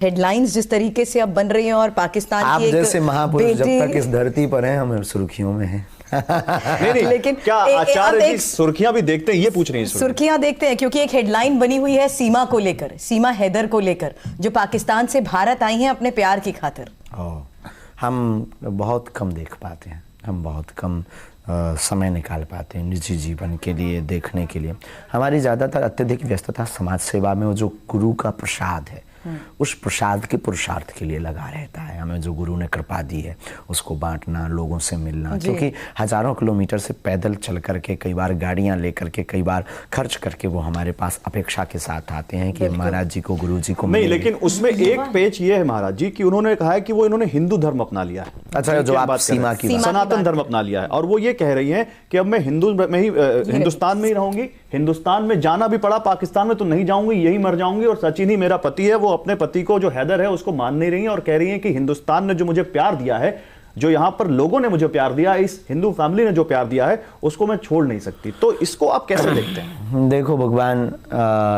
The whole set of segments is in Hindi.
हेडलाइंस जिस तरीके से अब बन रही हैं और पाकिस्तान आप की एक जैसे महापुरुष जब तक इस धरती पर हैं हम सुर्खियों में हैं। नहीं लेकिन क्या आचार्य जी सुर्खियां भी देखते हैं, ये पूछ रही हैं? सुर्खियां देखते हैं क्योंकि एक हेडलाइन बनी हुई है सीमा को लेकर, सीमा हैदर को लेकर, जो पाकिस्तान से भारत आई हैं अपने प्यार की खातिर। हम बहुत कम देख पाते हैं, हम बहुत कम समय निकाल पाते हैं निजी जीवन के लिए, देखने के लिए। हमारी ज़्यादातर अत्यधिक व्यस्तता समाज सेवा में वो जो गुरु का प्रसाद है उस प्रसाद के पुरुषार्थ के लिए लगा रहता है। हमें जो गुरु ने कृपा दी है उसको बांटना, लोगों से मिलना, क्योंकि हजारों किलोमीटर से पैदल चल करके, कई बार गाड़ियां लेकर के, कई बार खर्च करके वो हमारे पास अपेक्षा के साथ आते हैं कि महाराज जी को, गुरु जी को नहीं। लेकिन उसमें एक पेच ये है महाराज जी कि उन्होंने कहा है कि वो इन्होंने हिंदू धर्म अपना लिया है। अच्छा, जो आप सीमा की सनातन धर्म अपना लिया है, और वो ये कह रही है कि अब मैं हिंदुस्तान में ही रहूंगी, हिंदुस्तान में जाना भी पड़ा पाकिस्तान में तो नहीं जाऊंगी, यही मर जाऊंगी। और सचिन ही मेरा पति है, वो अपने पति को जो हैदर है उसको मान नहीं रही है और कह रही है कि हिंदुस्तान ने जो मुझे प्यार दिया है, जो यहां पर लोगों ने मुझे प्यार दिया, इस हिंदू फैमिली ने जो प्यार दिया है, उसको मैं छोड़ नहीं सकती। तो इसको आप कैसे देखते हैं? देखो भगवान,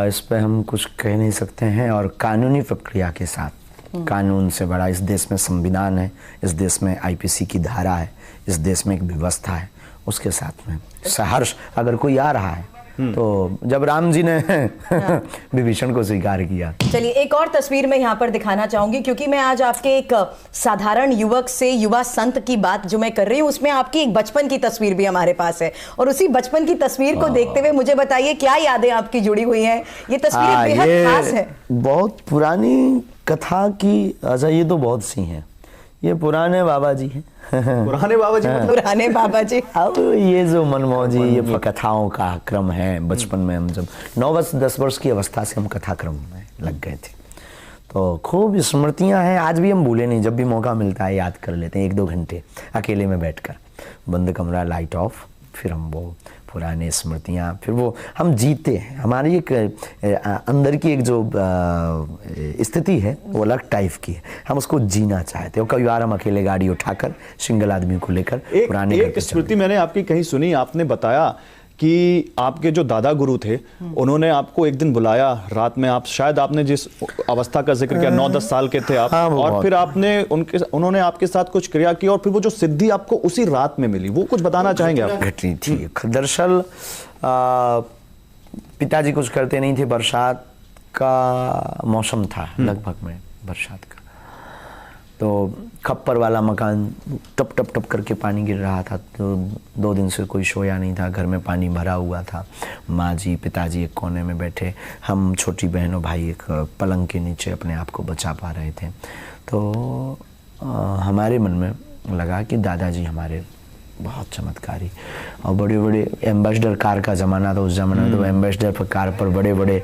इस पे हम कुछ कह नहीं सकते हैं। और कानूनी प्रक्रिया के साथ, कानून से बड़ा इस देश में संविधान है, इस देश में आईपीसी की धारा है, इस देश में एक व्यवस्था है, उसके साथ में सहर्ष अगर कोई आ रहा है तो जब राम जी ने विभीषण को स्वीकार किया। चलिए एक और तस्वीर मैं यहाँ पर दिखाना चाहूंगी, क्योंकि मैं आज आपके एक साधारण युवक से युवा संत की बात जो मैं कर रही हूँ, उसमें आपकी एक बचपन की तस्वीर भी हमारे पास है। और उसी बचपन की तस्वीर को देखते हुए मुझे बताइए क्या यादें आपकी जुड़ी हुई हैं? ये तस्वीर बेहद खास है। बहुत पुरानी कथा की, अच्छा ये तो बहुत सी हैं, ये पुराने बाबा जी हैं। पुराने बाबा जी मतलब? पुराने बाबा जी। अब ये जो मनमौजी ये कथाओं का क्रम है, बचपन में हम जब 9-10 वर्ष की अवस्था से हम कथा क्रम में लग गए थे, तो खूब स्मृतियां हैं। आज भी हम भूले नहीं, जब भी मौका मिलता है याद कर लेते हैं 1-2 घंटे अकेले में बैठकर, बंद कमरा, लाइट ऑफ, फिर हम वो पुराने स्मृतियाँ, फिर वो हम जीते हैं। हमारी एक अंदर की एक जो स्थिति है वो अलग टाइप की है, हम उसको जीना चाहते हैं। कई बार हम अकेले गाड़ी उठाकर सिंगल आदमी को लेकर पुराने एक स्मृति मैंने आपकी कहीं सुनी, आपने बताया कि आपके जो दादा गुरु थे उन्होंने आपको एक दिन बुलाया रात में, आप शायद आपने जिस अवस्था का जिक्र किया 9-10 साल के थे आप, और फिर आपने उन्होंने आपके साथ कुछ क्रिया की और फिर वो जो सिद्धि आपको उसी रात में मिली, वो कुछ बताना चाहेंगे आप? घटनी थी दरअसल, पिताजी कुछ करते नहीं थे, बरसात का मौसम था लगभग में, बरसात का, तो खप्पर वाला मकान, टप टप टप करके पानी गिर रहा था, तो 2 दिन से कोई सोया नहीं था, घर में पानी भरा हुआ था। माँ जी, पिताजी एक कोने में बैठे, हम छोटी बहन और भाई एक पलंग के नीचे अपने आप को बचा पा रहे थे। तो हमारे मन में लगा कि दादाजी हमारे बहुत चमत्कारी, और बड़े बड़े एम्बेसडर कार का ज़माना था उस ज़माने में, तो एम्बेसडर कार पर बड़े बड़े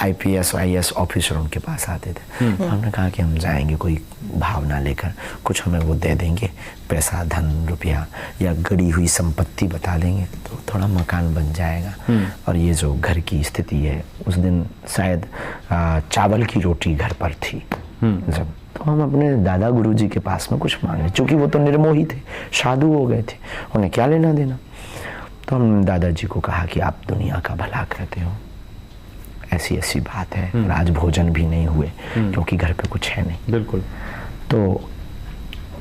IPS IAS ऑफिसर उनके पास आते थे। तो हमने कहा कि हम जाएंगे कोई भावना लेकर, कुछ हमें वो दे देंगे, पैसा, धन, रुपया या गड़ी हुई संपत्ति बता देंगे तो थोड़ा मकान बन जाएगा। और ये जो घर की स्थिति है, उस दिन शायद चावल की रोटी घर पर थी जब, तो हम अपने दादा गुरुजी के पास में कुछ मांगे, चूंकि वो तो निर्मोही थे, साधु हो गए थे, उन्हें क्या लेना देना। तो हमने दादाजी को कहा कि आप दुनिया का भला करते हो, ऐसी ऐसी बात है, और आज भोजन भी नहीं हुए क्योंकि घर पे कुछ है नहीं। बिल्कुल। तो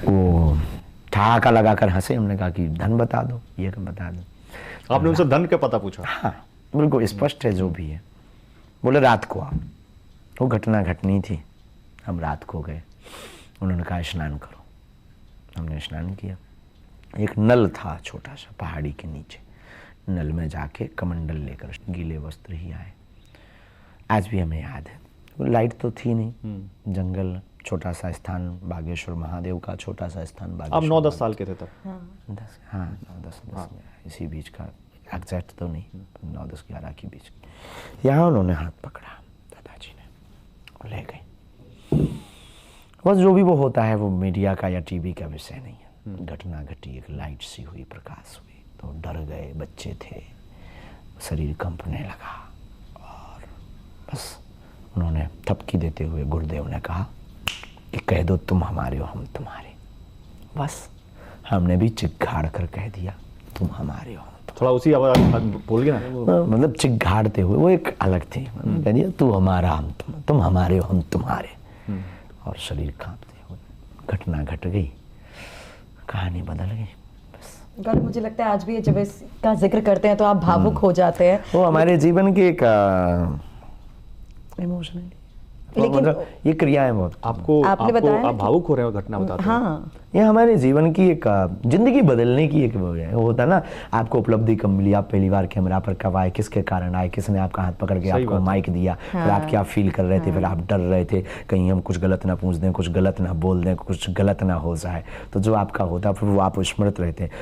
वो ठहाका लगाकर हंसे। हमने कहा कि धन बता दो, ये बता दो। आपने उनसे धन का पता पूछा? हाँ, बिल्कुल स्पष्ट है जो भी है। बोले रात को आओ, वो घटना घटनी थी। हम रात को गए, उन्होंने कहा स्नान करो, हमने स्नान किया। एक नल था छोटा सा पहाड़ी के नीचे, नल में जाके कमंडल लेकर गीले वस्त्र ही आए। आज भी हमें याद है, लाइट तो थी नहीं, जंगल, छोटा सा स्थान, बागेश्वर महादेव का छोटा सा स्थान। आप 9-10 साल के थे तब? 9-10 इसी बीच का, एग्जैक्ट तो नहीं, 9-10-11 के बीच। यहाँ उन्होंने हाथ पकड़ा दादाजी ने और ले गए। बस जो भी वो होता है वो मीडिया का या टीवी का विषय नहीं है। घटना घटी, एक लाइट सी हुई, प्रकाश हुई, तो डर गए, बच्चे थे, शरीर कंपने लगा, और बस उन्होंने थपकी देते हुए गुरुदेव ने कहा कि कह दो तुम हमारे हो, हम तुम्हारे। बस हमने भी चिघाड़ कर कह दिया तुम हमारे हो। थोड़ा उसी आवाज बोल गया ना, मतलब चिघाड़ते हुए, वो एक अलग थी। कह दिया तू हमारा, हम तुम हमारे हो, हम तुम्हारे। और शरीर कांपते हुए घटना घट गई, कहानी बदल गई। गौरव, मुझे लगता है आज भी जब इसका जिक्र करते हैं तो आप भावुक हो जाते हैं। वो हमारे जीवन की एक इमोशनल, लेकिन मतलब ये क्रिया है बहुत। आपने बताया आप भावुक हो रहे हो घटना बताते हैं। हाँ, ये हमारे जीवन की एक जिंदगी बदलने की एक वो है। वो होता है ना, आपको उपलब्धि कब मिली, आप पहली बार कैमरा पर कब आए, किसके कारण आए, किसने आपका हाथ पकड़ के आपको माइक दिया, फिर आप क्या फील कर रहे थे, फिर आप डर रहे थे कहीं हम कुछ गलत ना पूछ दें, कुछ गलत ना बोल दें, कुछ गलत ना हो जाए। तो जो आपका होता फिर वो आप स्मृत रहते हैं।